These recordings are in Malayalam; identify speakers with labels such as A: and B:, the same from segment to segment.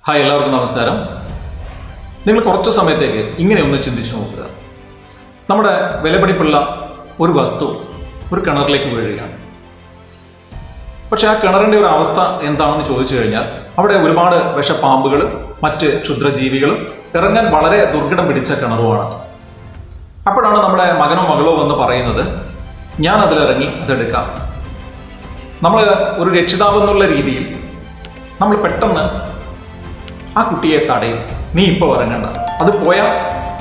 A: ഹായ്, എല്ലാവർക്കും നമസ്കാരം. നിങ്ങൾ കുറച്ച് സമയത്തേക്ക് ഇങ്ങനെ ഒന്ന് ചിന്തിച്ചു നോക്കുക. നമ്മുടെ വിലപിടിപ്പുള്ള ഒരു വസ്തു ഒരു കിണറിലേക്ക് വീഴുകയാണ്. പക്ഷെ ആ കിണറിൻ്റെ ഒരു അവസ്ഥ എന്താണെന്ന് ചോദിച്ചു കഴിഞ്ഞാൽ അവിടെ ഒരുപാട് വിഷപ്പാമ്പുകളും മറ്റ് ക്ഷുദ്രജീവികളും ഇറങ്ങാൻ വളരെ ദുർഘടം പിടിച്ച കിണറുമാണ്. അപ്പോഴാണ് നമ്മുടെ മകനോ മകളോ വന്ന് പറയുന്നത്, ഞാൻ അതിലിറങ്ങി അതെടുക്കാം. നമ്മൾ ഒരു രക്ഷിതാവെന്നുള്ള രീതിയിൽ നമ്മൾ പെട്ടെന്ന് ആ കുട്ടിയെ തടയും. നീ ഇപ്പോൾ ഇറങ്ങണ്ട, അത് പോയാൽ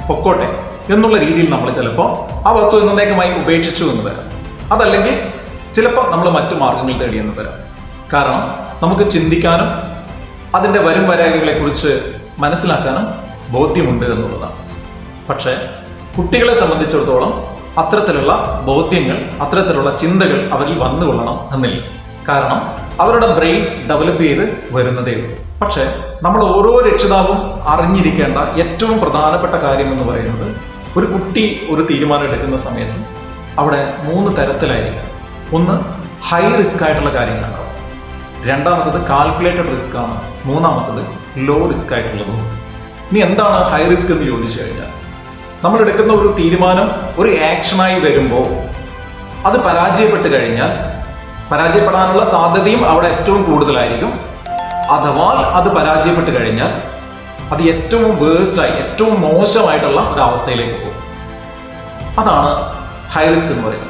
A: പൊക്കോട്ടെ എന്നുള്ള രീതിയിൽ നമ്മൾ ചിലപ്പോൾ ആ വസ്തു എന്നേക്കുമായി ഉപേക്ഷിച്ചു എന്ന് വരാം. അതല്ലെങ്കിൽ ചിലപ്പോൾ നമ്മൾ മറ്റു മാർഗങ്ങൾ തേടിയെന്ന് വരാം. കാരണം നമുക്ക് ചിന്തിക്കാനും അതിൻ്റെ വരും വരായികളെക്കുറിച്ച് മനസ്സിലാക്കാനും ബോധ്യമുണ്ട് എന്നുള്ളതാണ്. പക്ഷേ കുട്ടികളെ സംബന്ധിച്ചിടത്തോളം അത്തരത്തിലുള്ള ബോധ്യങ്ങൾ, അത്തരത്തിലുള്ള ചിന്തകൾ അവരിൽ വന്നുകൊള്ളണം എന്നില്ല. കാരണം അവരുടെ ബ്രെയിൻ ഡെവലപ്പ് ചെയ്ത് വരുന്നതേ ഉള്ളൂ. പക്ഷേ നമ്മൾ ഓരോ രക്ഷിതാവും അറിഞ്ഞിരിക്കേണ്ട ഏറ്റവും പ്രധാനപ്പെട്ട കാര്യം എന്ന് പറയുന്നത്, ഒരു കുട്ടി ഒരു തീരുമാനം എടുക്കുന്ന സമയത്ത് അവിടെ 3 തരത്തിലായിരിക്കും. ഒന്ന്, ഹൈ റിസ്ക് ആയിട്ടുള്ള കാര്യങ്ങളുണ്ടാവും. രണ്ടാമത്തത് കാൽക്കുലേറ്റഡ് റിസ്ക് ആണ്. മൂന്നാമത്തത് ലോ റിസ്ക് ആയിട്ടുള്ളതും. ഇനി എന്താണ് ഹൈ റിസ്ക് എന്ന് ചോദിച്ചു കഴിഞ്ഞാൽ, നമ്മൾ എടുക്കുന്ന ഒരു തീരുമാനം ഒരു ആക്ഷനായി വരുമ്പോൾ അത് പരാജയപ്പെടാനുള്ള സാധ്യതയും അവിടെ ഏറ്റവും കൂടുതലായിരിക്കും. അഥവാ അത് പരാജയപ്പെട്ട് കഴിഞ്ഞാൽ അത് ഏറ്റവും വേഴ്സ്റ്റായി, ഏറ്റവും മോശമായിട്ടുള്ള ഒരു അവസ്ഥയിലേക്ക് പോകും. അതാണ് ഹൈ റിസ്ക് എന്ന് പറയുന്നത്.